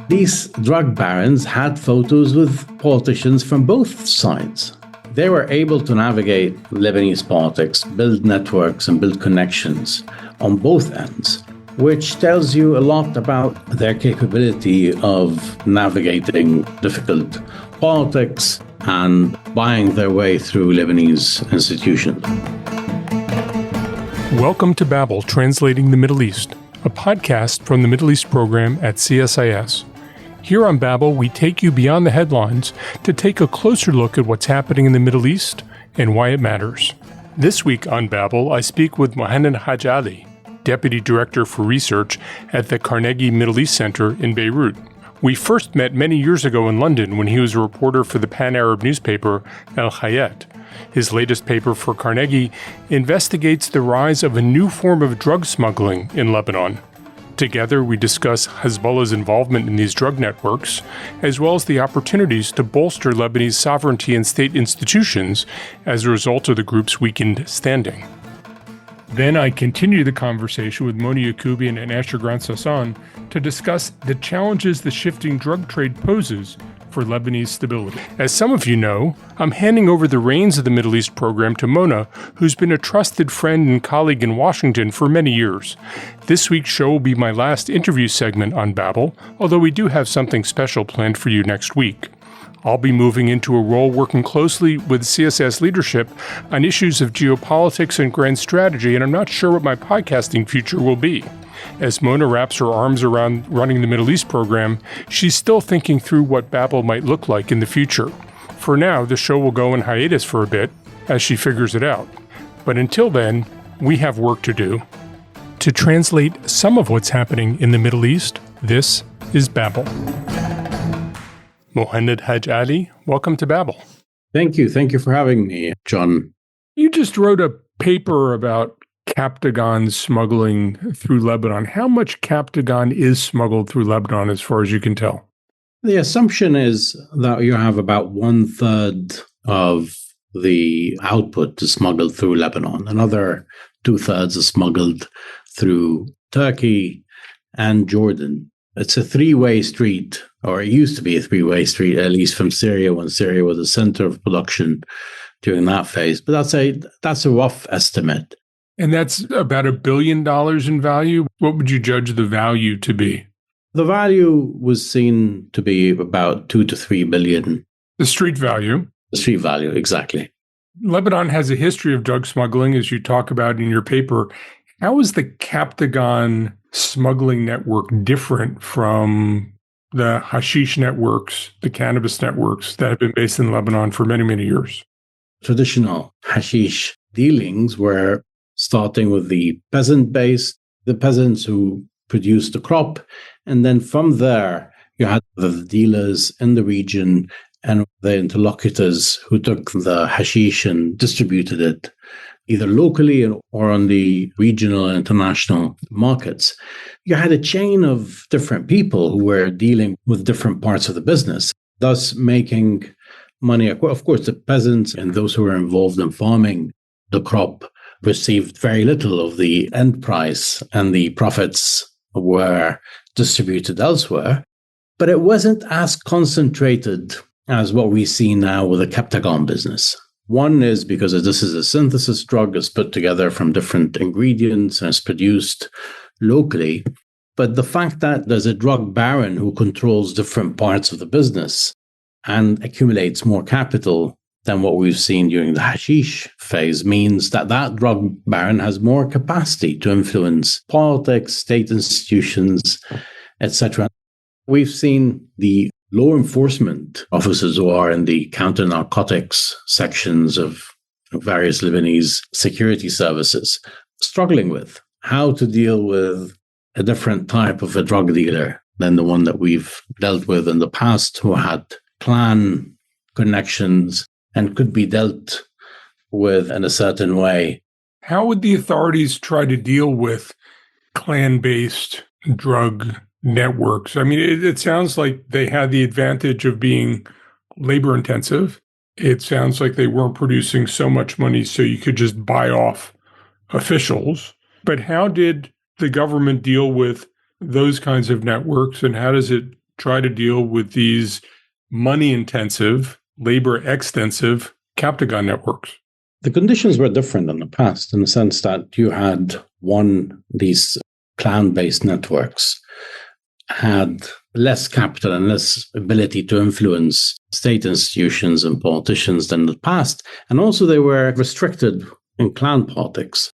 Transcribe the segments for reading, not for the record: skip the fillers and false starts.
These drug barons had photos with politicians from both sides. They were able to navigate Lebanese politics, build networks, and build connections on both ends, which tells you a lot about their capability of navigating difficult politics and buying their way through Lebanese institutions. Welcome to Babel, Translating the Middle East, a podcast from the Middle East Program at CSIS. Here on Babel, we take you beyond the headlines to take a closer look at what's happening in the Middle East and why it matters. This week on Babel, I speak with Mohanad Hage Ali, Deputy Director for Research at the Carnegie Middle East Center in Beirut. We first met many years ago in London when he was a reporter for the pan-Arab newspaper El Hayat. His latest paper for Carnegie investigates the rise of a new form of drug smuggling in Lebanon. Together, we discuss Hezbollah's involvement in these drug networks, as well as the opportunities to bolster Lebanese sovereignty and state institutions as a result of the group's weakened standing. Then I continue the conversation with Mona Yacoubian and Asher Grant-Sasson to discuss the challenges the shifting drug trade poses for Lebanese stability. As some of you know, I'm handing over the reins of the Middle East program to Mona, who's been a trusted friend and colleague in Washington for many years. This week's show will be my last interview segment on Babel, although we do have something special planned for you next week. I'll be moving into a role working closely with CSIS leadership on issues of geopolitics and grand strategy, and I'm not sure what my podcasting future will be. As Mona wraps her arms around running the Middle East program, she's still thinking through what Babel might look like in the future. For now, the show will go in hiatus for a bit as she figures it out. But until then, we have work to do. To translate some of what's happening in the Middle East, this is Babel. Mohanad Hage Ali, welcome to Babel. Thank you. Thank you for having me, John. You just wrote a paper about Captagon smuggling through Lebanon. How much Captagon is smuggled through Lebanon as far as you can tell? The assumption is that you have about 1/3 of the output is smuggled through Lebanon. Another 2/3 is smuggled through Turkey and Jordan. It's a three-way street, or it used to be a three-way street, at least from Syria, when Syria was a center of production during that phase. But that's a rough estimate. And that's about $1 billion in value. What would you judge the value to be? The value was seen to be about 2 to 3 billion. The street value? The street value, exactly. Lebanon has a history of drug smuggling, as you talk about in your paper. How is the Captagon smuggling network different from the hashish networks, the cannabis networks that have been based in Lebanon for many, many years? Traditional hashish dealings were starting with the peasant base, the peasants who produced the crop. And then from there, you had the dealers in the region and the interlocutors who took the hashish and distributed it either locally or on the regional and international markets. You had a chain of different people who were dealing with different parts of the business, thus making money. Of course, the peasants and those who were involved in farming the crop received very little of the end price, and the profits were distributed elsewhere. But it wasn't as concentrated as what we see now with the Captagon business. One is because this is a synthesis drug, it's put together from different ingredients and it's produced locally. But the fact that there's a drug baron who controls different parts of the business and accumulates more capital than what we've seen during the hashish phase means that that drug baron has more capacity to influence politics, state institutions, etc. We've seen the law enforcement officers who are in the counter-narcotics sections of various Lebanese security services struggling with how to deal with a different type of a drug dealer than the one that we've dealt with in the past, who had clan connections and could be dealt with in a certain way. How would the authorities try to deal with clan-based drug networks? I mean, it sounds like they had the advantage of being labor-intensive. It sounds like they weren't producing so much money so you could just buy off officials. But how did the government deal with those kinds of networks, and how does it try to deal with these money-intensive, labor-extensive Captagon networks? The conditions were different in the past in the sense that you had these clan-based networks had less capital and less ability to influence state institutions and politicians than the past. And also they were restricted in clan politics.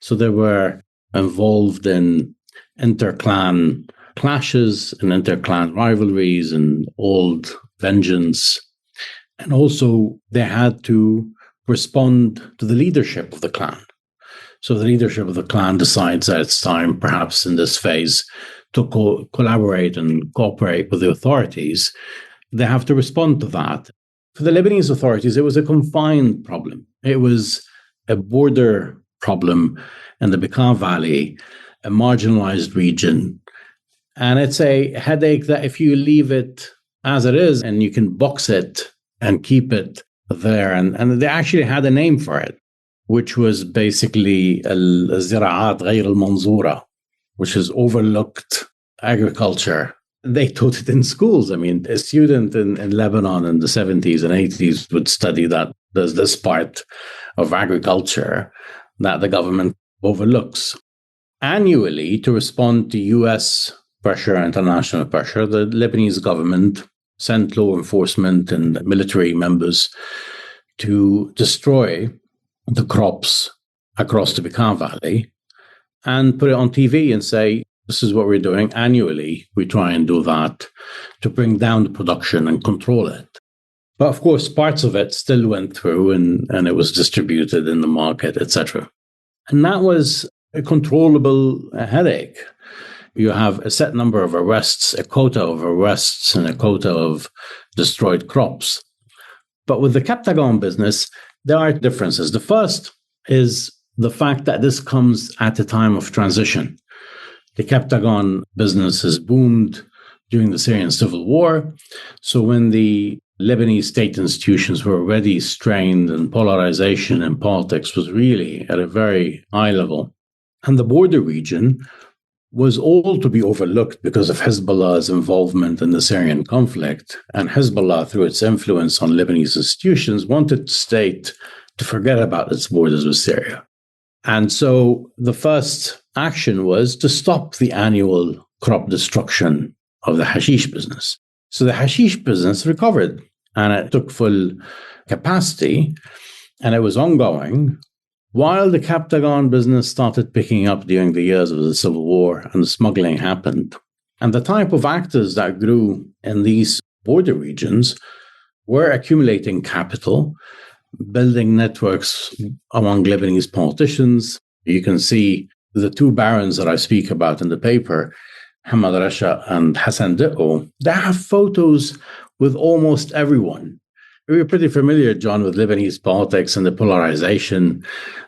So they were involved in inter-clan clashes and inter-clan rivalries and old vengeance. And also they had to respond to the leadership of the clan. So the leadership of the clan decides that it's time, perhaps in this phase, to collaborate and cooperate with the authorities. They have to respond to that. For the Lebanese authorities, it was a confined problem. It was a border problem in the Bekaa Valley, a marginalized region. And it's a headache that if you leave it as it is and you can box it and keep it there, and they actually had a name for it, which was basically al-ziraat ghayr al-manzura, which is overlooked agriculture. They taught it in schools. I mean, a student in Lebanon in the 70s and 80s would study that there's this part of agriculture that the government overlooks. Annually, to respond to US pressure, international pressure, the Lebanese government sent law enforcement and military members to destroy the crops across the Bekaa Valley and put it on TV and say, this is what we're doing annually. We try and do that to bring down the production and control it. But of course, parts of it still went through and it was distributed in the market, etc. And that was a controllable headache. You have a set number of arrests, a quota of arrests, and a quota of destroyed crops. But with the Captagon business, there are differences. The first is the fact that this comes at a time of transition. The Captagon business has boomed during the Syrian civil war. So when the Lebanese state institutions were already strained and polarization in politics was really at a very high level, and the border region was all to be overlooked because of Hezbollah's involvement in the Syrian conflict. And Hezbollah, through its influence on Lebanese institutions, wanted the state to forget about its borders with Syria. And so the first action was to stop the annual crop destruction of the hashish business. So the hashish business recovered and it took full capacity and it was ongoing, while the Captagon business started picking up during the years of the civil war and the smuggling happened. And the type of actors that grew in these border regions were accumulating capital, building networks among Lebanese politicians. You can see the two barons that I speak about in the paper, Hamad Rasha and Hassan Ditto, they have photos with almost everyone. We're pretty familiar, John, with Lebanese politics and the polarization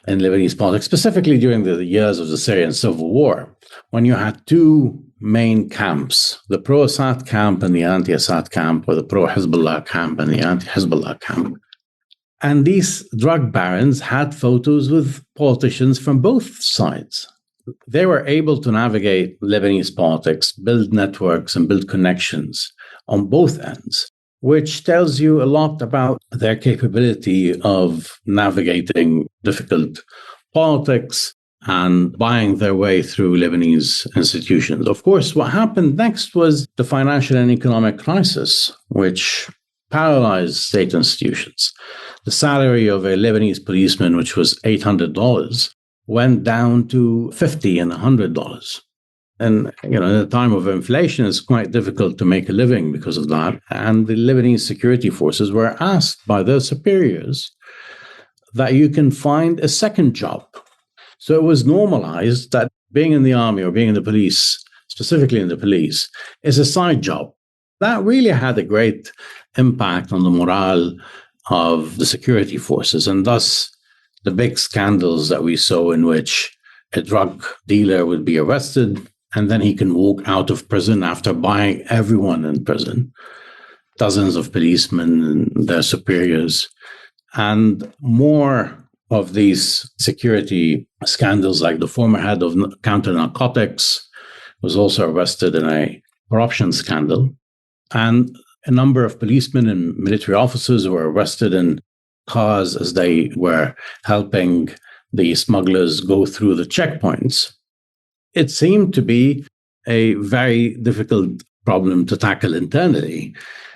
in Lebanese politics, specifically during the years of the Syrian civil war, when you had two main camps, the pro-Assad camp and the anti-Assad camp, or the pro-Hezbollah camp and the anti-Hezbollah camp. And these drug barons had photos with politicians from both sides. They were able to navigate Lebanese politics, build networks, and build connections on both ends, which tells you a lot about their capability of navigating difficult politics and buying their way through Lebanese institutions. Of course, what happened next was the financial and economic crisis, which paralyzed state institutions. The salary of a Lebanese policeman, which was $800, went down to $50 and $100. And, in a time of inflation, it's quite difficult to make a living because of that. And the Lebanese security forces were asked by their superiors that you can find a second job. So it was normalized that being in the army or being in the police, specifically in the police, is a side job. That really had a great impact on the morale of the security forces. And thus, the big scandals that we saw in which a drug dealer would be arrested, and then he can walk out of prison after buying everyone in prison, dozens of policemen and their superiors, and more of these security scandals, like the former head of counter narcotics was also arrested in a corruption scandal. And a number of policemen and military officers were arrested in cars as they were helping the smugglers go through the checkpoints. It seemed to be a very difficult problem to tackle internally.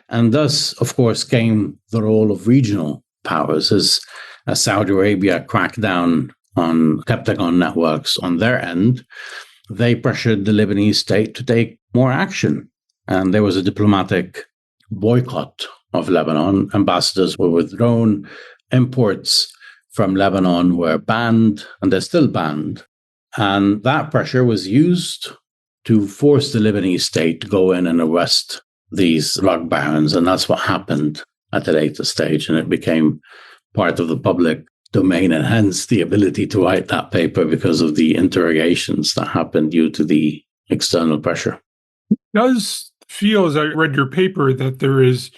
And thus, of course, came the role of regional powers as Saudi Arabia cracked down on Captagon networks on their end. They pressured the Lebanese state to take more action. And there was a diplomatic boycott of Lebanon. Ambassadors were withdrawn. Imports from Lebanon were banned, and they're still banned. And that pressure was used to force the Lebanese state to go in and arrest these drug barons. And that's what happened at a later stage. And it became part of the public domain, and hence the ability to write that paper because of the interrogations that happened due to the external pressure. It does feel, as I read your paper, that there is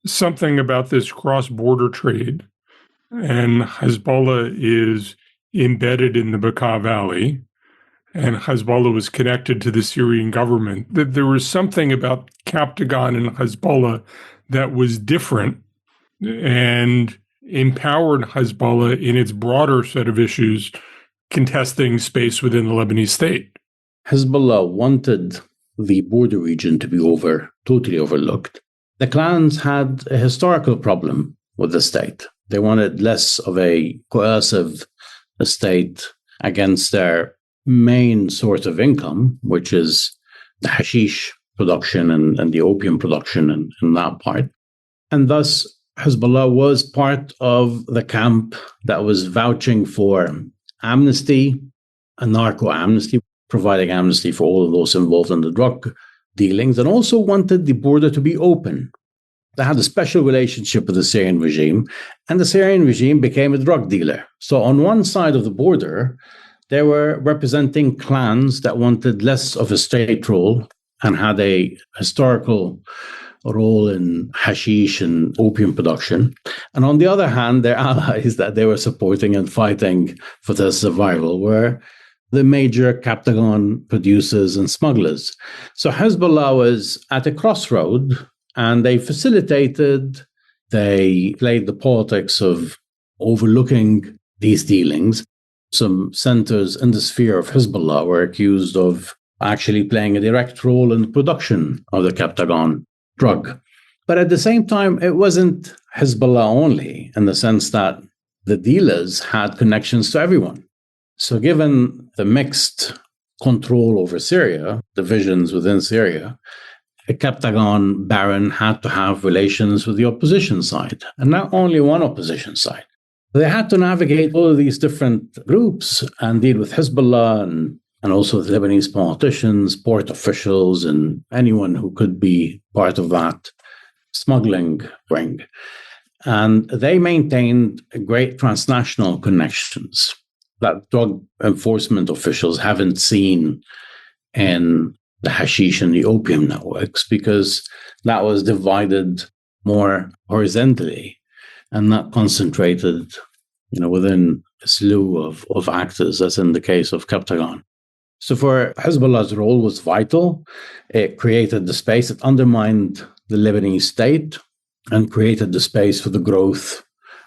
something about this cross-border trade, and Hezbollah is embedded in the Bekaa Valley, and Hezbollah was connected to the Syrian government, that there was something about Captagon and Hezbollah that was different and empowered Hezbollah in its broader set of issues, contesting space within the Lebanese state. Hezbollah wanted the border region to be totally overlooked. The clans had a historical problem with the state. They wanted less of a coercive state against their main source of income, which is the hashish production and the opium production in that part. And thus, Hezbollah was part of the camp that was vouching for amnesty, a narco-amnesty, providing amnesty for all of those involved in the drug dealings, and also wanted the border to be open. They had a special relationship with the Syrian regime, and the Syrian regime became a drug dealer. So on one side of the border, they were representing clans that wanted less of a state role and had a historical role in hashish and opium production. And on the other hand, their allies that they were supporting and fighting for their survival were the major Captagon producers and smugglers. So Hezbollah was at a crossroad, and they played the politics of overlooking these dealings. Some centers in the sphere of Hezbollah were accused of actually playing a direct role in the production of the Captagon drug. But at the same time, it wasn't Hezbollah only, in the sense that the dealers had connections to everyone. So given the mixed control over Syria, divisions within Syria, a Captagon baron had to have relations with the opposition side, and not only one opposition side. They had to navigate all of these different groups and deal with Hezbollah and also the Lebanese politicians, port officials, and anyone who could be part of that smuggling ring. And they maintained great transnational connections that drug enforcement officials haven't seen in the hashish and the opium networks, because that was divided more horizontally and not concentrated, within a slew of actors, as in the case of Captagon. So for Hezbollah's role was vital. It created the space. It undermined the Lebanese state and created the space for the growth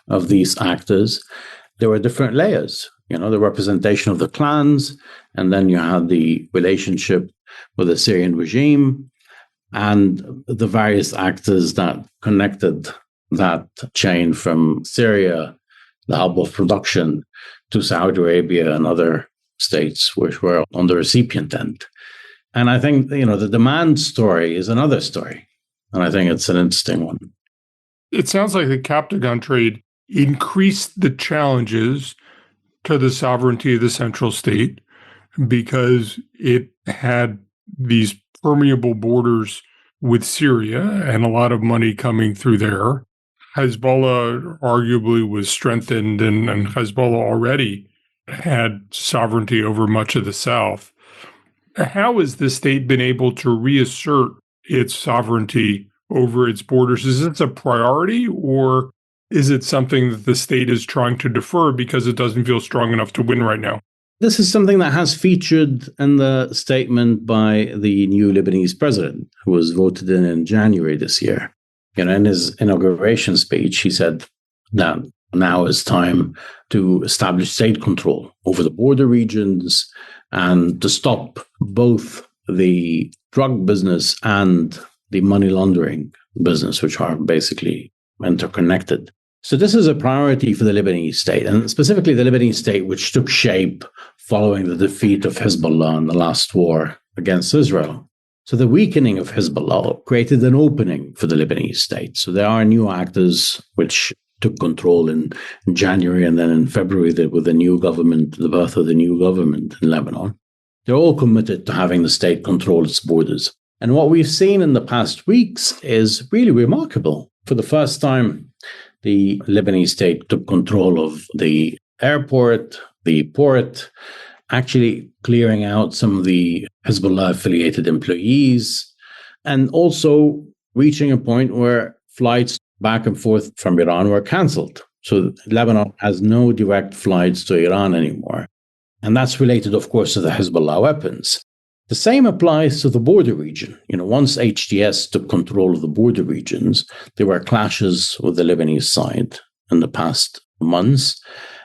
of these actors. There were different layers, the representation of the clans, and then you had the relationship with the Syrian regime and the various actors that connected that chain from Syria, the hub of production, to Saudi Arabia and other states which were on the recipient end. And I think, the demand story is another story. And I think it's an interesting one. It sounds like the Captagon trade increased the challenges to the sovereignty of the central state because it had these permeable borders with Syria and a lot of money coming through there. Hezbollah arguably was strengthened, and Hezbollah already had sovereignty over much of the south. How has the state been able to reassert its sovereignty over its borders? Is this a priority, or is it something that the state is trying to defer because it doesn't feel strong enough to win right now? This is something that has featured in the statement by the new Lebanese president, who was voted in January this year. In his inauguration speech, he said that now is time to establish state control over the border regions and to stop both the drug business and the money laundering business, which are basically interconnected. So this is a priority for the Lebanese state, and specifically the Lebanese state, which took shape following the defeat of Hezbollah in the last war against Israel. So the weakening of Hezbollah created an opening for the Lebanese state. So there are new actors which took control in January and then in February with the new government, the birth of the new government in Lebanon. They're all committed to having the state control its borders. And what we've seen in the past weeks is really remarkable. For the first time, the Lebanese state took control of the airport, the port, actually clearing out some of the Hezbollah-affiliated employees, and also reaching a point where flights back and forth from Iran were cancelled. So Lebanon has no direct flights to Iran anymore. And that's related, of course, to the Hezbollah weapons. The same applies to the border region. Once HTS took control of the border regions, there were clashes with the Lebanese side in the past months.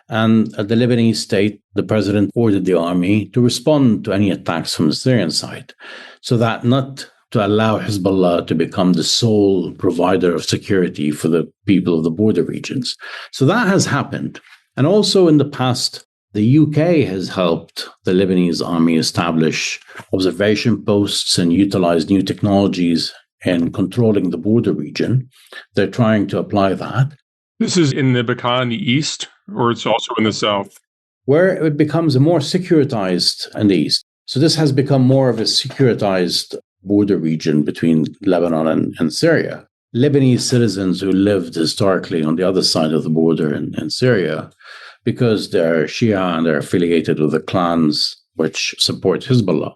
And at the Lebanese state, the president ordered the army to respond to any attacks from the Syrian side, so that not to allow Hezbollah to become the sole provider of security for the people of the border regions. So that has happened. And also in the past, the UK has helped the Lebanese army establish observation posts and utilize new technologies in controlling the border region. They're trying to apply that. This is in the Bekaa in the east, or it's also in the south? Where it becomes more securitized in the east. So this has become more of a securitized border region between Lebanon and Syria. Lebanese citizens who lived historically on the other side of the border in Syria, because they're Shia and they're affiliated with the clans which support Hezbollah,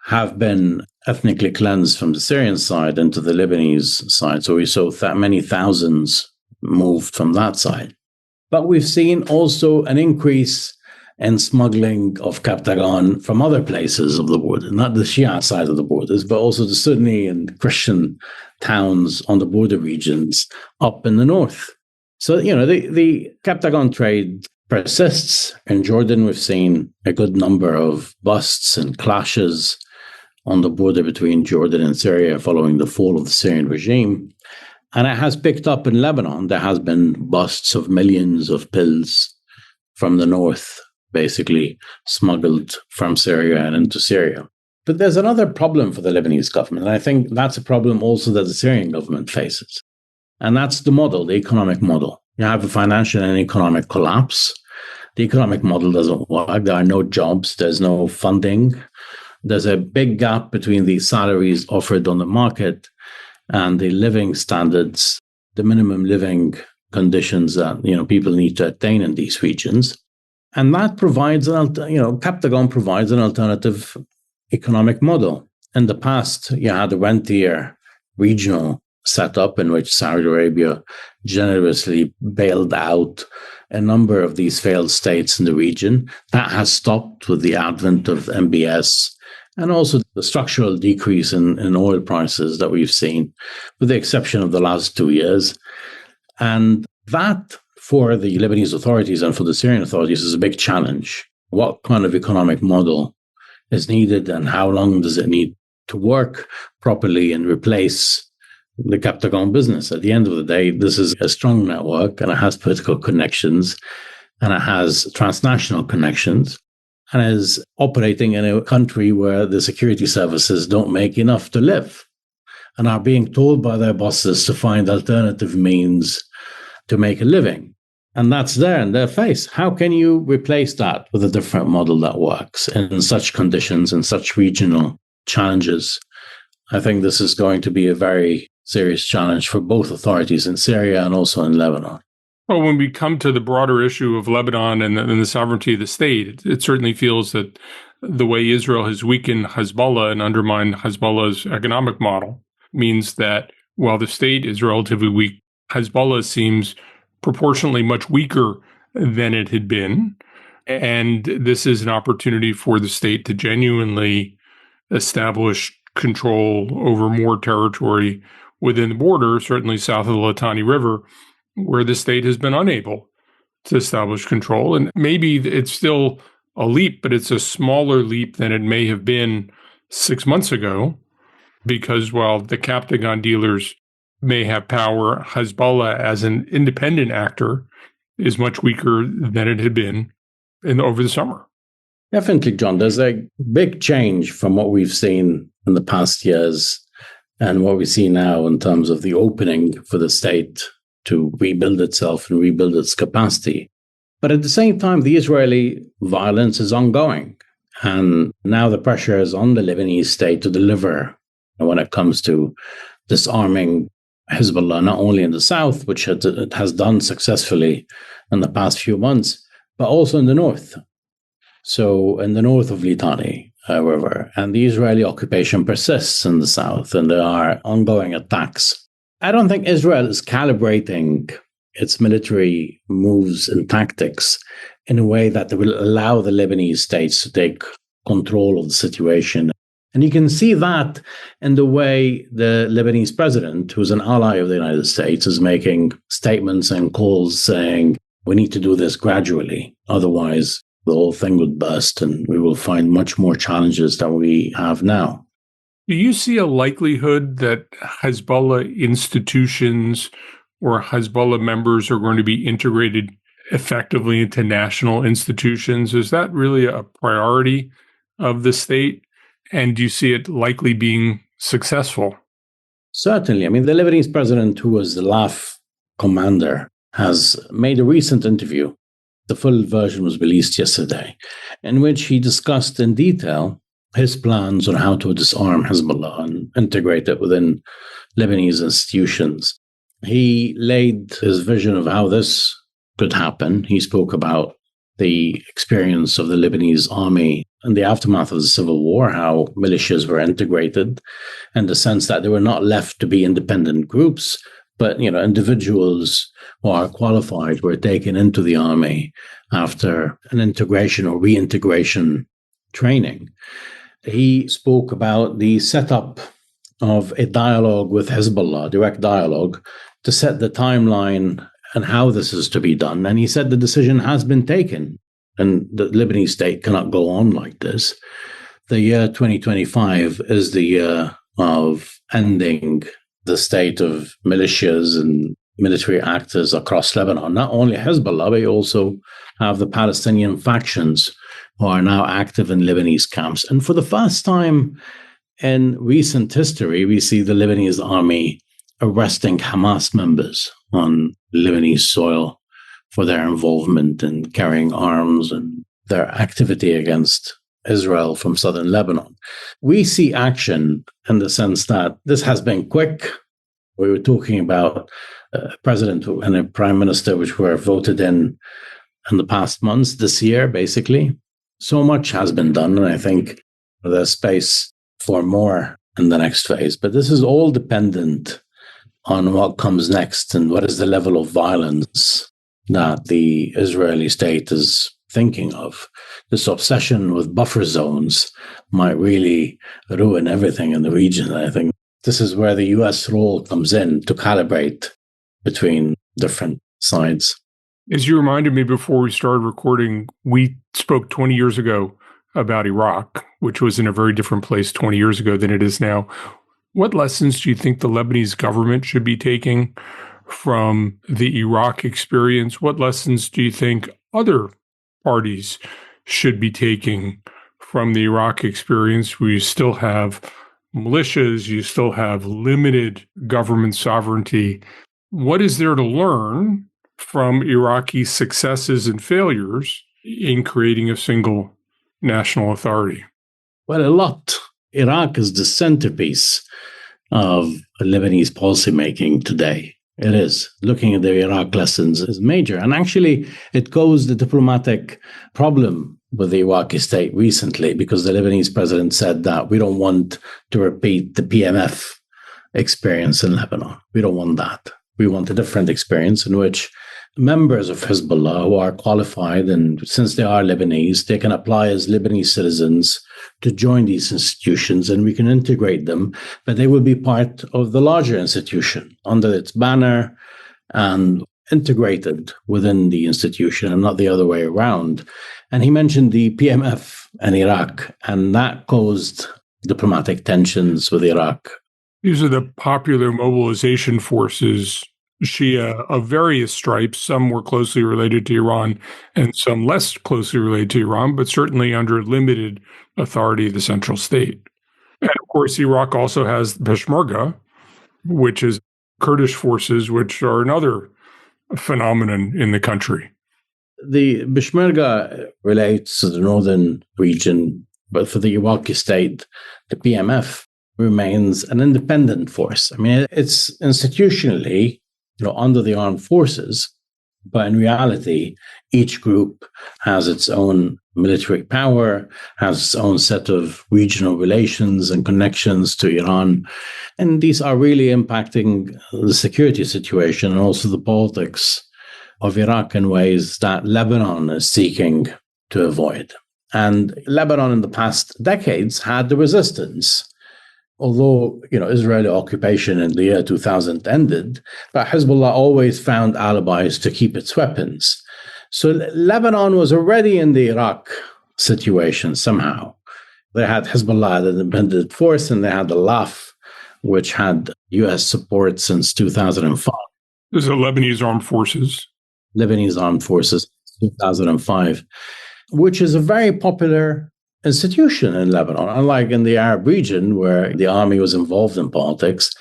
have been ethnically cleansed from the Syrian side into the Lebanese side. So we saw many thousands moved from that side. But we've seen also an increase in smuggling of Captagon from other places of the border, not the Shia side of the borders, but also the Sunni and Christian towns on the border regions up in the north. So, the Captagon trade persists. In Jordan, we've seen a good number of busts and clashes on the border between Jordan and Syria following the fall of the Syrian regime. And it has picked up in Lebanon. There has been busts of millions of pills from the north, basically smuggled from Syria and into Syria. But there's another problem for the Lebanese government. And I think that's a problem also that the Syrian government faces. And that's the model, the economic model. You have a financial and economic collapse. The economic model doesn't work. There are no jobs. There's no funding. There's a big gap between the salaries offered on the market and the living standards, the minimum living conditions that people need to attain in these regions. And that provides Captagon provides an alternative economic model. In the past, you had a rentier regional setup in which Saudi Arabia generously bailed out a number of these failed states in the region. That has stopped with the advent of MBS and also the structural decrease in oil prices that we've seen, with the exception of the last 2 years. And that, for the Lebanese authorities and for the Syrian authorities, is a big challenge. What kind of economic model is needed and how long does it need to work properly and replace the Captagon business? At the end of the day, this is a strong network and it has political connections and it has transnational connections and is operating in a country where the security services don't make enough to live and are being told by their bosses to find alternative means to make a living. And that's there in their face. How can you replace that with a different model that works in such conditions and such regional challenges? I think this is going to be a very serious challenge for both authorities in Syria and also in Lebanon. Well, when we come to the broader issue of Lebanon and the sovereignty of the state, it certainly feels that the way Israel has weakened Hezbollah and undermined Hezbollah's economic model means that while the state is relatively weak, Hezbollah seems proportionally much weaker than it had been. And this is an opportunity for the state to genuinely establish control over more territory within the border, certainly south of the Litani River, where the state has been unable to establish control. And maybe it's still a leap, but it's a smaller leap than it may have been 6 months ago, because while the Captagon dealers may have power, Hezbollah as an independent actor is much weaker than it had been over the summer. Definitely, John. There's a big change from what we've seen in the past years and what we see now in terms of the opening for the state to rebuild itself and rebuild its capacity. But at the same time, the Israeli violence is ongoing. And now the pressure is on the Lebanese state to deliver when it comes to disarming Hezbollah, not only in the south, which it has done successfully in the past few months, but also in the north. So in the north of Litani River, and the Israeli occupation persists in the south, and there are ongoing attacks. I don't think Israel is calibrating its military moves and tactics in a way that will allow the Lebanese states to take control of the situation. And you can see that in the way the Lebanese president, who's an ally of the United States, is making statements and calls saying, we need to do this gradually. Otherwise, the whole thing would burst and we will find much more challenges than we have now. Do you see a likelihood that Hezbollah institutions or Hezbollah members are going to be integrated effectively into national institutions? Is that really a priority of the state? And do you see it likely being successful? Certainly. I mean, the Lebanese president, who was the LAF commander, has made a recent interview. The full version was released yesterday, in which he discussed in detail his plans on how to disarm Hezbollah and integrate it within Lebanese institutions. He laid his vision of how this could happen. He spoke about the experience of the Lebanese army in the aftermath of the civil war, how militias were integrated, in the sense that they were not left to be independent groups, but individuals who are qualified were taken into the army after an integration or reintegration training. He spoke about the setup of a dialogue with Hezbollah, direct dialogue, to set the timeline and how this is to be done. And he said the decision has been taken and the Lebanese state cannot go on like this. The year 2025 is the year of ending the state of militias and military actors across Lebanon. Not only Hezbollah, but you also have the Palestinian factions who are now active in Lebanese camps. And for the first time in recent history, we see the Lebanese army arresting Hamas members on Lebanese soil for their involvement in carrying arms and their activity against Israel from southern Lebanon. We see action in the sense that this has been quick. We were talking about a president and a prime minister which were voted in the past months, this year, basically. So much has been done, and I think there's space for more in the next phase. But this is all dependent on what comes next and what is the level of violence that the Israeli state is thinking of. This obsession with buffer zones might really ruin everything in the region. I think this is where the U.S. role comes in to calibrate between different sides. As you reminded me before we started recording, we spoke 20 years ago about Iraq, which was in a very different place 20 years ago than it is now. What lessons do you think the Lebanese government should be taking from the Iraq experience? What lessons do you think other parties should be taking from the Iraq experience, where you still have militias, you still have limited government sovereignty? What is there to learn from Iraqi successes and failures in creating a single national authority? Well, a lot. Iraq is the centerpiece of Lebanese policymaking today. It is. Looking at the Iraq lessons is major. And actually, it caused a diplomatic problem with the Iraqi state recently, because the Lebanese president said that we don't want to repeat the PMF experience in Lebanon. We don't want that. We want a different experience in which members of Hezbollah who are qualified, and since they are Lebanese, they can apply as Lebanese citizens to join these institutions, and we can integrate them, but they will be part of the larger institution under its banner and integrated within the institution and not the other way around. And he mentioned the PMF and Iraq, and that caused diplomatic tensions with Iraq. These are the Popular Mobilization Forces, Shia of various stripes, some more closely related to Iran and some less closely related to Iran, but certainly under limited authority of the central state. And of course, Iraq also has Peshmerga, which is Kurdish forces, which are another phenomenon in the country. The Peshmerga relates to the northern region, but for the Iraqi state, the PMF remains an independent force. I mean, it's institutionally, under the armed forces, but in reality, each group has its own military power, has its own set of regional relations and connections to Iran. And these are really impacting the security situation and also the politics of Iraq in ways that Lebanon is seeking to avoid. And Lebanon in the past decades had the resistance. Although, Israeli occupation in the year 2000 ended, but Hezbollah always found alibis to keep its weapons. So Lebanon was already in the Iraq situation somehow. They had Hezbollah, the independent force, and they had the LAF, which had U.S. support since 2005. These are Lebanese armed forces. Lebanese armed forces, 2005, which is a very popular institution in Lebanon. Unlike in the Arab region, where the army was involved in politics,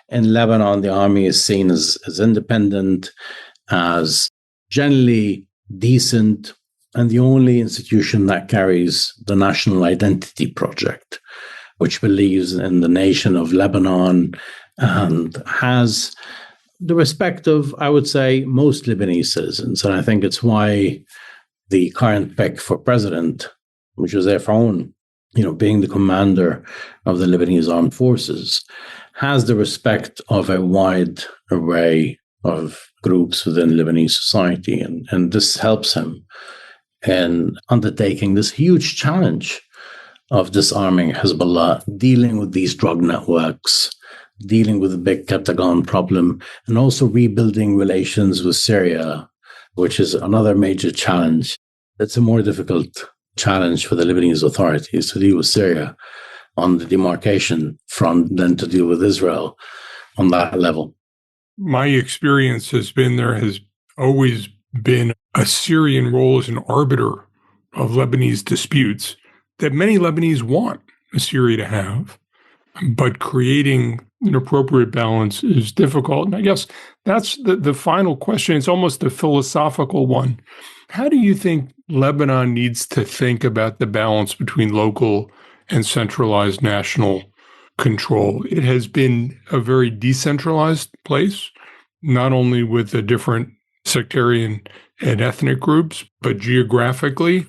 in Lebanon, the army is seen as independent, as generally decent, and the only institution that carries the national identity project, which believes in the nation of Lebanon and has the respect of, I would say, most Lebanese citizens. And I think it's why the current pick for president, which was Efron, being the commander of the Lebanese armed forces, has the respect of a wide array of groups within Lebanese society. And this helps him in undertaking this huge challenge of disarming Hezbollah, dealing with these drug networks, dealing with the big Captagon problem, and also rebuilding relations with Syria, which is another major challenge. It's a more difficult challenge for the Lebanese authorities to deal with Syria on the demarcation front than to deal with Israel on that level. My experience has been there has always been a Syrian role as an arbiter of Lebanese disputes that many Lebanese want Syria to have, but creating an appropriate balance is difficult. And I guess that's the final question. It's almost a philosophical one. How do you think Lebanon needs to think about the balance between local and centralized national control? It has been a very decentralized place, not only with the different sectarian and ethnic groups, but geographically.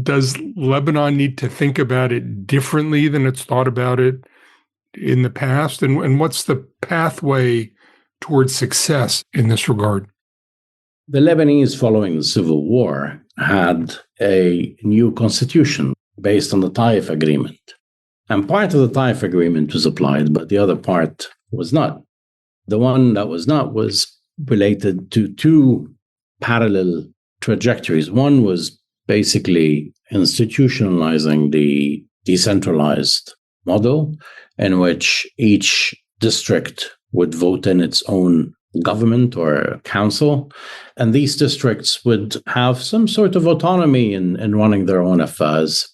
Does Lebanon need to think about it differently than it's thought about it in the past? And what's the pathway towards success in this regard? The Lebanese, following the civil war, had a new constitution based on the Taif Agreement. And part of the Taif Agreement was applied, but the other part was not. The one that was not was related to two parallel trajectories. One was basically institutionalizing the decentralized model in which each district would vote in its own government or council, and these districts would have some sort of autonomy in running their own affairs.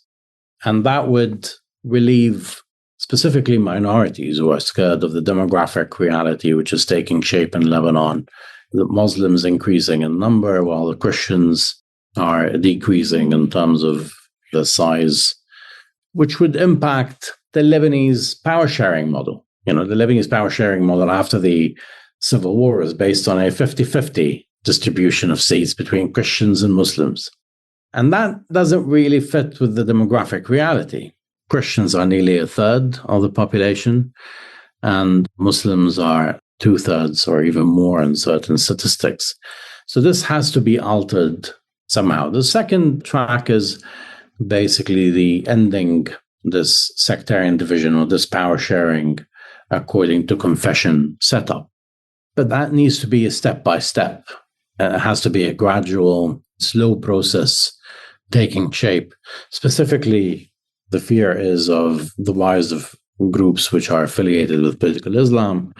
And that would relieve specifically minorities who are scared of the demographic reality which is taking shape in Lebanon. The Muslims increasing in number while the Christians are decreasing in terms of the size, which would impact the Lebanese power sharing model. The Lebanese power sharing model after the Civil War is based on a 50-50 distribution of seats between Christians and Muslims. And that doesn't really fit with the demographic reality. Christians are nearly a third of the population, and Muslims are 2/3 or even more in certain statistics. So this has to be altered somehow. The second track is basically the ending this sectarian division or this power sharing according to confession setup. But that needs to be a step by step. It has to be a gradual, slow process taking shape. Specifically, the fear is of the rise of groups which are affiliated with political Islam,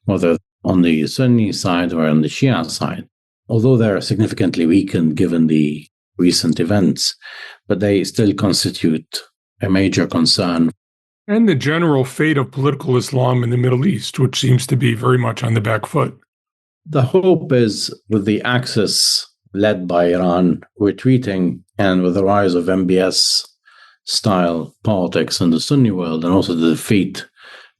whether on the Sunni side or on the Shia side, although they're significantly weakened given the recent events, but they still constitute a major concern. And the general fate of political Islam in the Middle East, which seems to be very much on the back foot. The hope is with the axis led by Iran retreating and with the rise of MBS-style politics in the Sunni world and also the defeat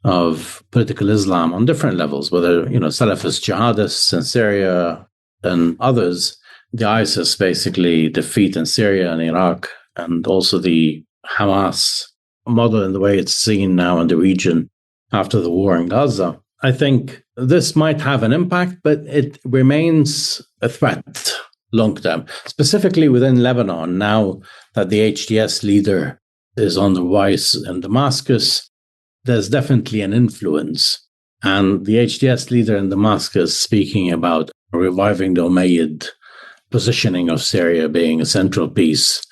of political Islam on different levels, whether, Salafist jihadists in Syria and others, the ISIS basically defeat in Syria and Iraq, and also the Hamas model in the way it's seen now in the region after the war in Gaza. I think this might have an impact, but it remains a threat long term, specifically within Lebanon. Now that the HDS leader is on the rise in Damascus, there's definitely an influence. And the HDS leader in Damascus speaking about reviving the Umayyad positioning of Syria being a central piece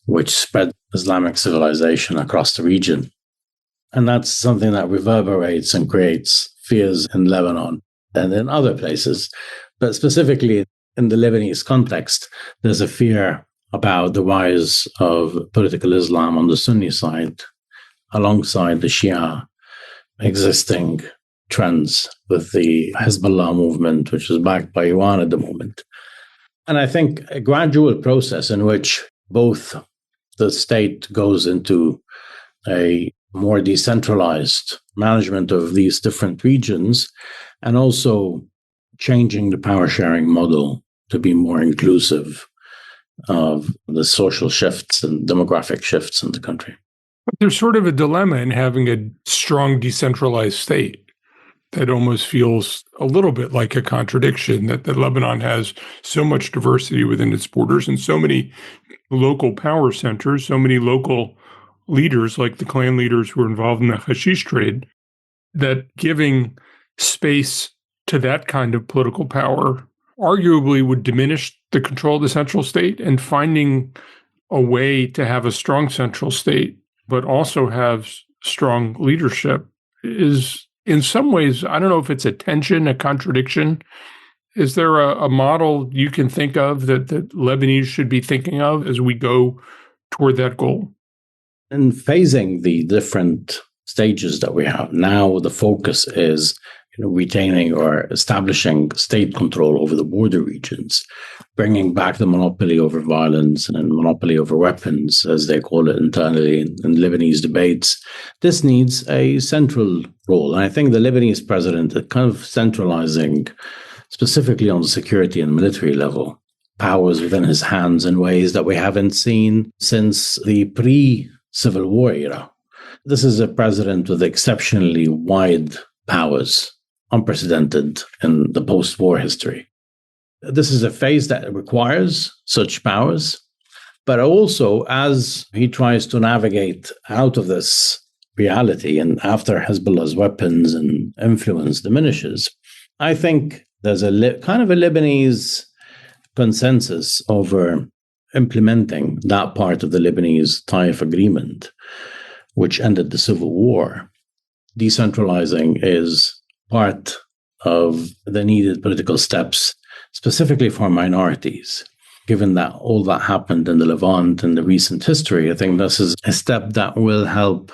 which spread Islamic civilization across the region. And that's something that reverberates and creates fears in Lebanon and in other places. But specifically in the Lebanese context, there's a fear about the rise of political Islam on the Sunni side, alongside the Shia existing trends with the Hezbollah movement, which is backed by Iran at the moment. And I think a gradual process in which both the state goes into a more decentralized management of these different regions and also changing the power sharing model to be more inclusive of the social shifts and demographic shifts in the country. But there's sort of a dilemma in having a strong decentralized state that almost feels a little bit like a contradiction, that Lebanon has so much diversity within its borders and so many local power centers, so many local leaders like the clan leaders who are involved in the hashish trade, that giving space to that kind of political power arguably would diminish the control of the central state, and finding a way to have a strong central state, but also have strong leadership is in some ways, I don't know if it's a tension, a contradiction. Is there a model you can think of that Lebanese should be thinking of as we go toward that goal? In phasing the different stages that we have, now the focus is retaining or establishing state control over the border regions, bringing back the monopoly over violence and monopoly over weapons, as they call it internally in Lebanese debates. This needs a central role. And I think the Lebanese president is kind of centralizing, specifically on the security and military level, powers within his hands in ways that we haven't seen since the pre-Civil War era. This is a president with exceptionally wide powers, unprecedented in the post-war history. This is a phase that requires such powers, but also as he tries to navigate out of this reality and after Hezbollah's weapons and influence diminishes, I think there's a kind of a Lebanese consensus over implementing that part of the Lebanese Taif agreement, which ended the civil war. Decentralizing is part of the needed political steps, specifically for minorities. Given that all that happened in the Levant in the recent history, I think this is a step that will help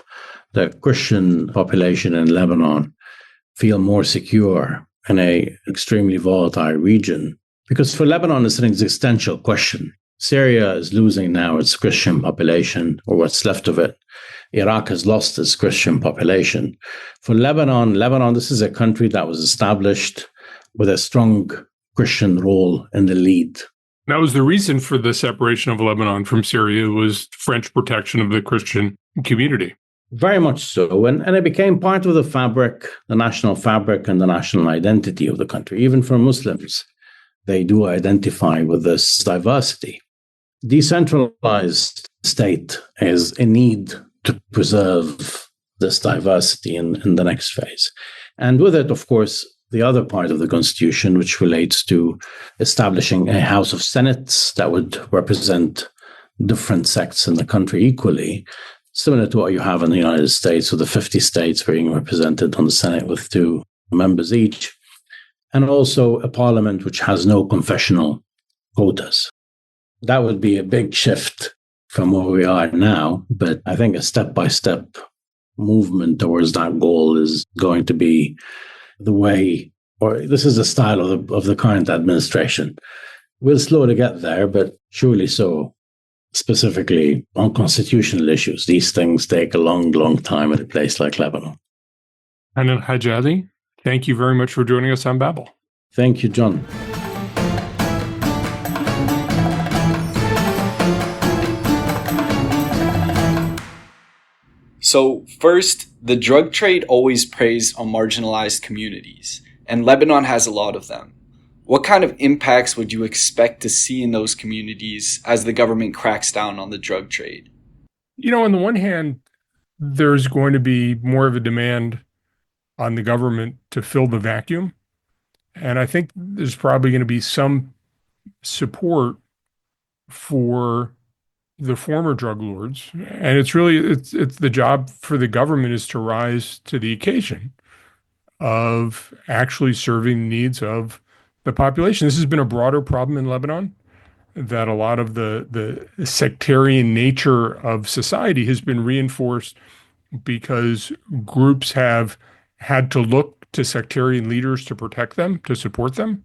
the Christian population in Lebanon feel more secure in an extremely volatile region. Because for Lebanon, it's an existential question. Syria is losing now its Christian population, or what's left of it. Iraq has lost its Christian population. For Lebanon, this is a country that was established with a strong Christian role in the lead. That was the reason for the separation of Lebanon from Syria, was French protection of the Christian community. Very much so. And it became part of the fabric, the national fabric and the national identity of the country, even for Muslims. they do identify with this diversity. Decentralized state is in need to preserve this diversity in the next phase. And with it, of course, the other part of the Constitution, which relates to establishing a House of Senates that would represent different sects in the country equally, similar to what you have in the United States, with the 50 states being represented on the Senate with 2 members each, and also a parliament which has no confessional quotas. That would be a big shift from where we are now, but I think a step-by-step movement towards that goal is going to be the way, or this is the style of the current administration. We're slow to get there, but surely so. Specifically on constitutional issues, these things take a long, long time at a place like Lebanon. Mohanad Hage Ali, thank you very much for joining us on Babel. Thank you, John. So first, the drug trade always preys on marginalized communities, and Lebanon has a lot of them. What kind of impacts would you expect to see in those communities as the government cracks down on the drug trade? On the one hand, there's going to be more of a demand on the government to fill the vacuum. And I think there's probably going to be some support for the former drug lords. And it's the job for the government is to rise to the occasion of actually serving the needs of the population. This has been a broader problem in Lebanon, that a lot of the sectarian nature of society has been reinforced because groups have had to look to sectarian leaders to protect them, to support them.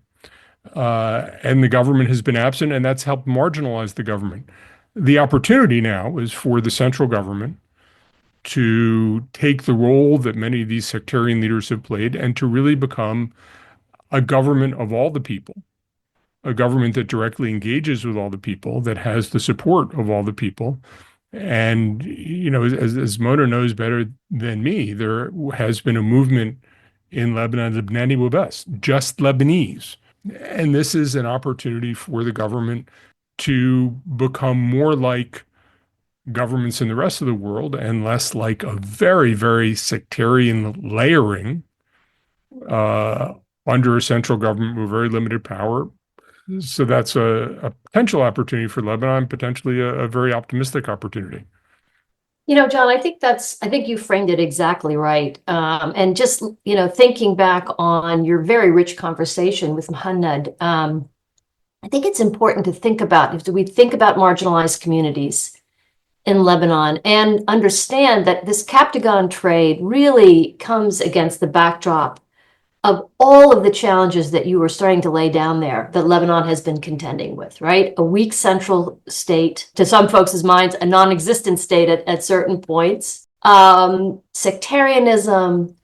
And the government has been absent, and that's helped marginalize the government. The opportunity now is for the central government to take the role that many of these sectarian leaders have played and to really become a government of all the people, a government that directly engages with all the people, that has the support of all the people. And, as Mona knows better than me, there has been a movement in Lebanon, Lebanese Wabes, just Lebanese. And this is an opportunity for the government to become more like governments in the rest of the world and less like a very, very sectarian layering under a central government with very limited power. So that's a potential opportunity for Lebanon, potentially a very optimistic opportunity. John, I think you framed it exactly right. And just, thinking back on your very rich conversation with Mohanad, I think it's important to think about, if we think about marginalized communities in Lebanon and understand that this Captagon trade really comes against the backdrop of all of the challenges that you were starting to lay down there that Lebanon has been contending with, right? A weak central state, to some folks' minds, a non-existent state at certain points, sectarianism,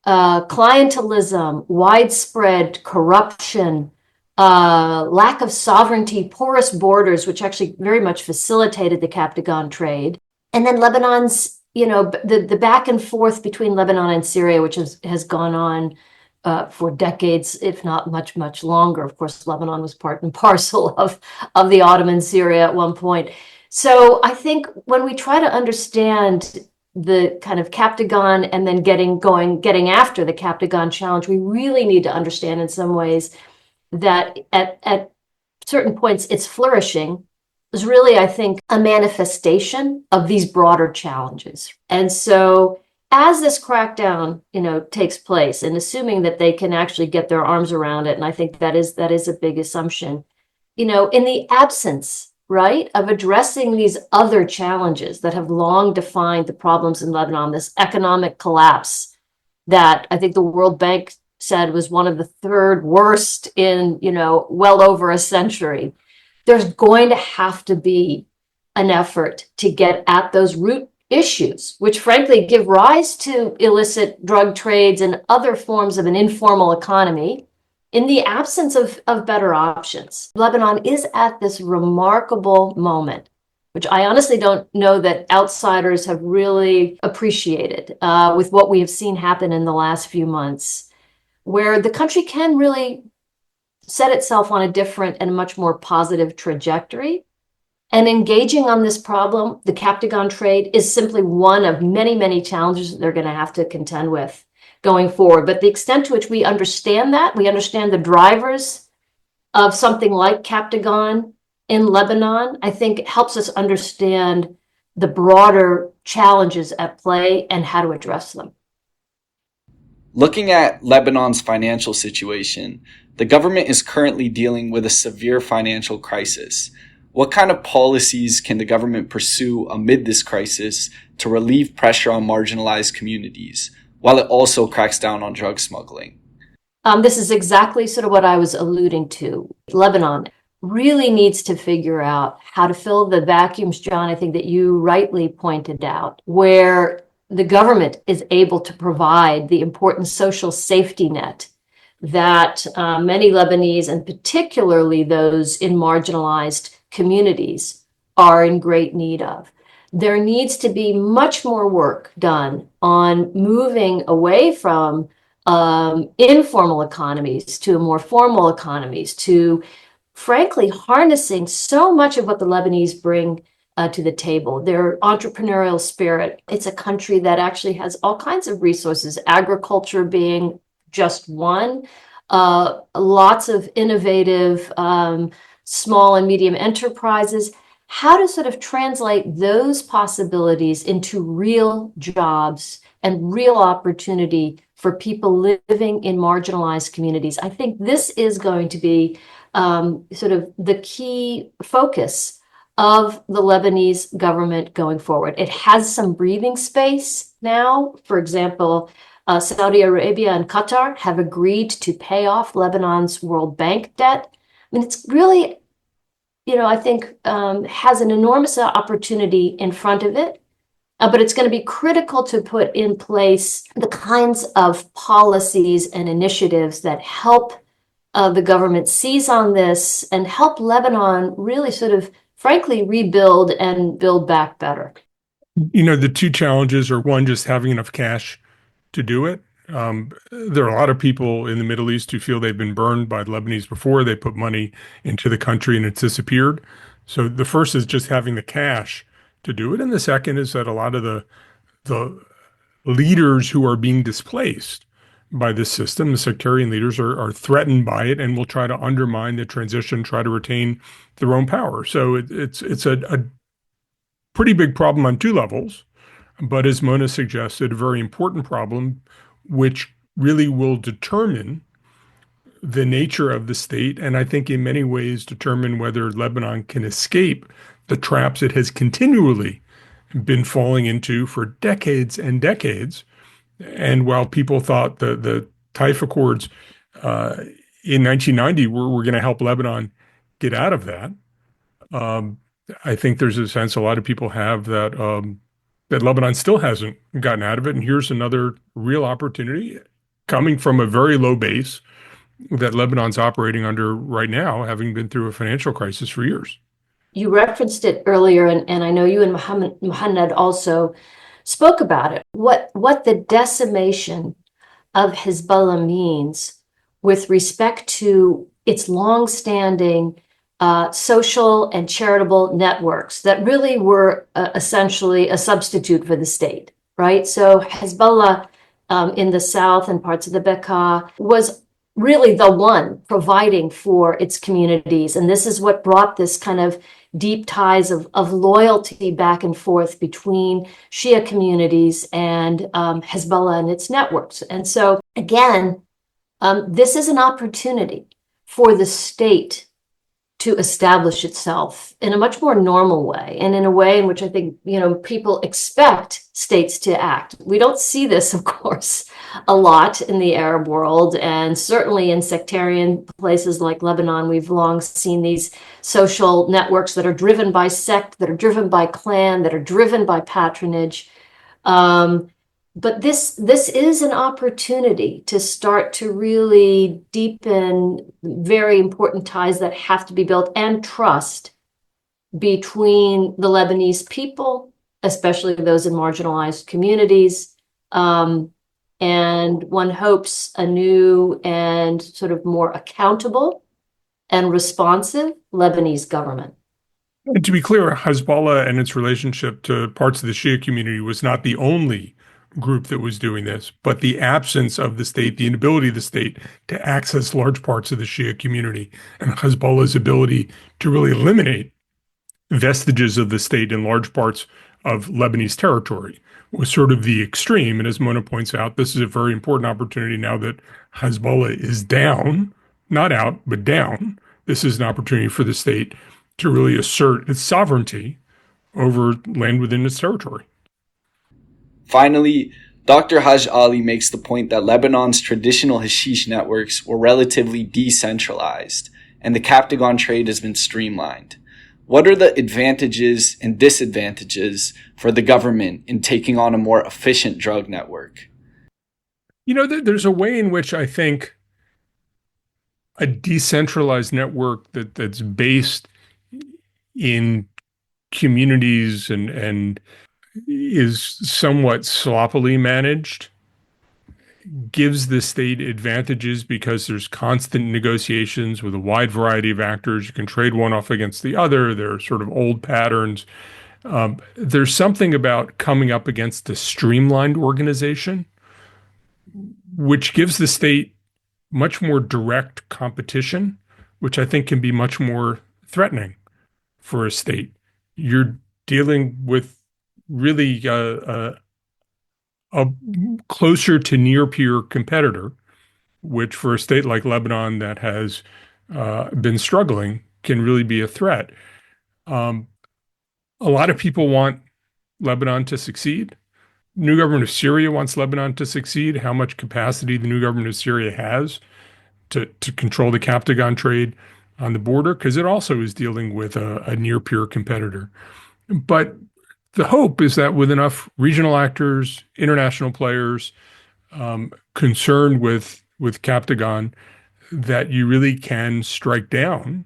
clientelism, widespread corruption, lack of sovereignty, porous borders, which actually very much facilitated the Captagon trade. And then Lebanon's, the back and forth between Lebanon and Syria, which has gone on for decades, if not much, much longer. Of course, Lebanon was part and parcel of the Ottoman Syria at one point. So I think when we try to understand the kind of Captagon and then getting after the Captagon challenge, we really need to understand in some ways that at certain points its flourishing is really, I think, a manifestation of these broader challenges. And so as this crackdown, takes place, and assuming that they can actually get their arms around it, and I think that is a big assumption, in the absence, right, of addressing these other challenges that have long defined the problems in Lebanon, this economic collapse that I think the World Bank said was one of the third worst in, well over a century. There's going to have to be an effort to get at those root issues, which frankly give rise to illicit drug trades and other forms of an informal economy in the absence of better options. Lebanon is at this remarkable moment, which I honestly don't know that outsiders have really appreciated with what we have seen happen in the last few months, where the country can really set itself on a different and much more positive trajectory. And engaging on this problem, the Captagon trade, is simply one of many, many challenges that they're going to have to contend with going forward. But the extent to which we understand that, we understand the drivers of something like Captagon in Lebanon, I think helps us understand the broader challenges at play and how to address them. Looking at Lebanon's financial situation, the government is currently dealing with a severe financial crisis. What kind of policies can the government pursue amid this crisis to relieve pressure on marginalized communities, while it also cracks down on drug smuggling? This is exactly sort of what I was alluding to. Lebanon really needs to figure out how to fill the vacuums, John, I think that you rightly pointed out, where the government is able to provide the important social safety net that many Lebanese, and particularly those in marginalized communities, are in great need of. There needs to be much more work done on moving away from informal economies to more formal economies, to frankly harnessing so much of what the Lebanese bring to the table, their entrepreneurial spirit. It's a country that actually has all kinds of resources, agriculture being just one, lots of innovative small and medium enterprises. How to sort of translate those possibilities into real jobs and real opportunity for people living in marginalized communities. I think this is going to be sort of the key focus of the Lebanese government going forward. It has some breathing space now. For example, Saudi Arabia and Qatar have agreed to pay off Lebanon's World Bank debt. I mean, it's really, I think has an enormous opportunity in front of it. But it's going to be critical to put in place the kinds of policies and initiatives that help the government seize on this and help Lebanon really sort of, frankly, rebuild and build back better. The two challenges are, one, just having enough cash to do it. There are a lot of people in the Middle East who feel they've been burned by the Lebanese before. They put money into the country and it's disappeared. So the first is just having the cash to do it. And the second is that a lot of the leaders who are being displaced by this system, the sectarian leaders, are threatened by it and will try to undermine the transition, try to retain their own power. So it's a pretty big problem on two levels, but as Mona suggested, a very important problem, which really will determine the nature of the state, and I think in many ways determine whether Lebanon can escape the traps it has continually been falling into for decades and decades. And while people thought the Taif Accords in 1990 were going to help Lebanon get out of that, I think there's a sense a lot of people have that that Lebanon still hasn't gotten out of it. And here's another real opportunity coming from a very low base that Lebanon's operating under right now, having been through a financial crisis for years. You referenced it earlier, and I know you and Mohanad also spoke about it. What the decimation of Hezbollah means with respect to its longstanding social and charitable networks that really were essentially a substitute for the state, right? So Hezbollah in the south and parts of the Bekaa was really the one providing for its communities. And this is what brought this kind of deep ties of loyalty back and forth between Shia communities and Hezbollah and its networks. And so, again, this is an opportunity for the state to establish itself in a much more normal way, and in a way in which I think, people expect states to act. We don't see this, of course, a lot in the Arab world, and certainly in sectarian places like Lebanon, we've long seen these social networks that are driven by sect, that are driven by clan, that are driven by patronage. But this is an opportunity to start to really deepen very important ties that have to be built, and trust between the Lebanese people, especially those in marginalized communities. And one hopes a new and sort of more accountable and responsive Lebanese government. And to be clear, Hezbollah and its relationship to parts of the Shia community was not the only group that was doing this, but the absence of the state, the inability of the state to access large parts of the Shia community, and Hezbollah's ability to really eliminate vestiges of the state in large parts of Lebanese territory was sort of the extreme. And as Mona points out, this is a very important opportunity now that Hezbollah is down, not out, but down. This is an opportunity for the state to really assert its sovereignty over land within its territory. Finally, Dr. Hage Ali makes the point that Lebanon's traditional hashish networks were relatively decentralized, and the Captagon trade has been streamlined. What are the advantages and disadvantages for the government in taking on a more efficient drug network? There's a way in which I think a decentralized network that's based in communities and is somewhat sloppily managed gives the state advantages because there's constant negotiations with a wide variety of actors. You can trade one off against the other. There are sort of old patterns. There's something about coming up against a streamlined organization, which gives the state much more direct competition, which I think can be much more threatening for a state. You're dealing with really a closer to near peer competitor, which for a state like Lebanon that has been struggling can really be a threat. A lot of people want Lebanon to succeed. New government of Syria wants Lebanon to succeed. How much capacity the new government of Syria has to control the Captagon trade on the border, because it also is dealing with a near peer competitor. But the hope is that with enough regional actors, international players concerned with Captagon, that you really can strike down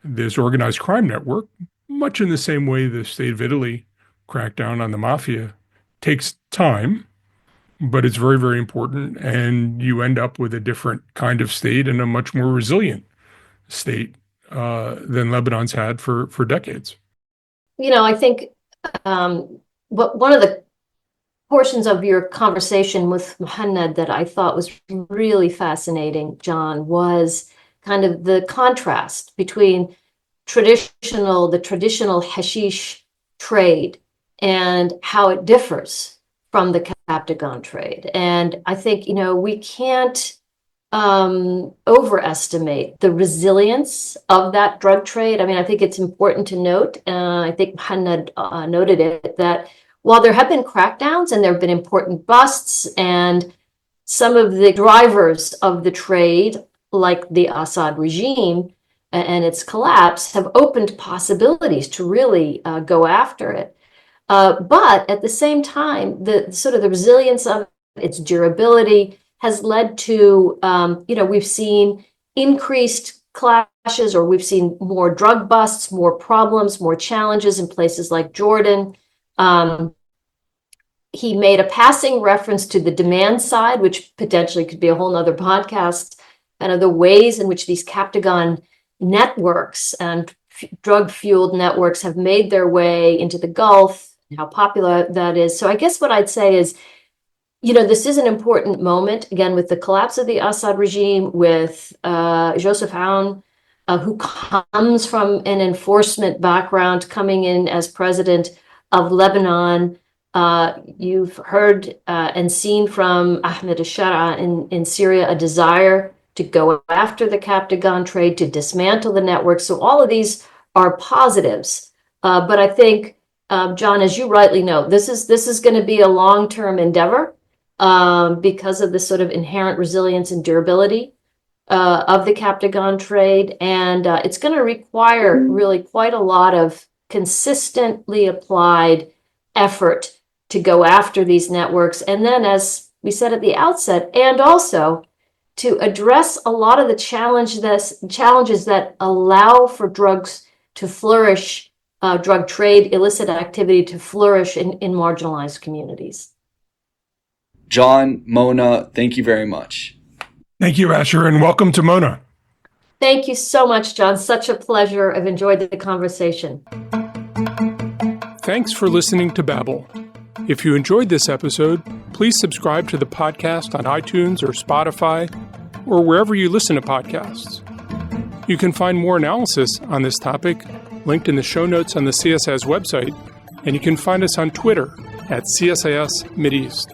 this organized crime network, much in the same way the state of Italy cracked down on the mafia. Takes time, but it's very, very important. And you end up with a different kind of state and a much more resilient state than Lebanon's had for decades. I think one of the portions of your conversation with Mohanad that I thought was really fascinating, Jon, was kind of the contrast between the traditional hashish trade and how it differs from the Captagon trade. And I think, we can't overestimate the resilience of that drug trade. I mean, I think it's important to note, I think Mohanad noted it, that while there have been crackdowns and there have been important busts, and some of the drivers of the trade, like the Assad regime and its collapse, have opened possibilities to really go after it. But at the same time, the sort of the resilience of its durability has led to, we've seen increased clashes, or we've seen more drug busts, more problems, more challenges in places like Jordan. He made a passing reference to the demand side, which potentially could be a whole nother podcast, and of the ways in which these Captagon networks and drug-fueled networks have made their way into the Gulf, and how popular that is. So I guess what I'd say is, this is an important moment, again, with the collapse of the Assad regime, with Joseph Aoun, who comes from an enforcement background, coming in as president of Lebanon. You've heard and seen from Ahmed al-Shara in Syria a desire to go after the Captagon trade, to dismantle the network. So all of these are positives. But I think, Jon, as you rightly know, this is going to be a long-term endeavor because of the sort of inherent resilience and durability of the Captagon trade. And it's going to require really quite a lot of consistently applied effort to go after these networks. And then, as we said at the outset, and also to address a lot of the challenges that allow for drugs to flourish, drug trade, illicit activity to flourish in marginalized communities. Jon, Mona, thank you very much. Thank you, Asher, and welcome to Mona. Thank you so much, Jon. Such a pleasure. I've enjoyed the conversation. Thanks for listening to Babel. If you enjoyed this episode, please subscribe to the podcast on iTunes or Spotify or wherever you listen to podcasts. You can find more analysis on this topic linked in the show notes on the CSIS website, and you can find us on Twitter at CSIS Mideast.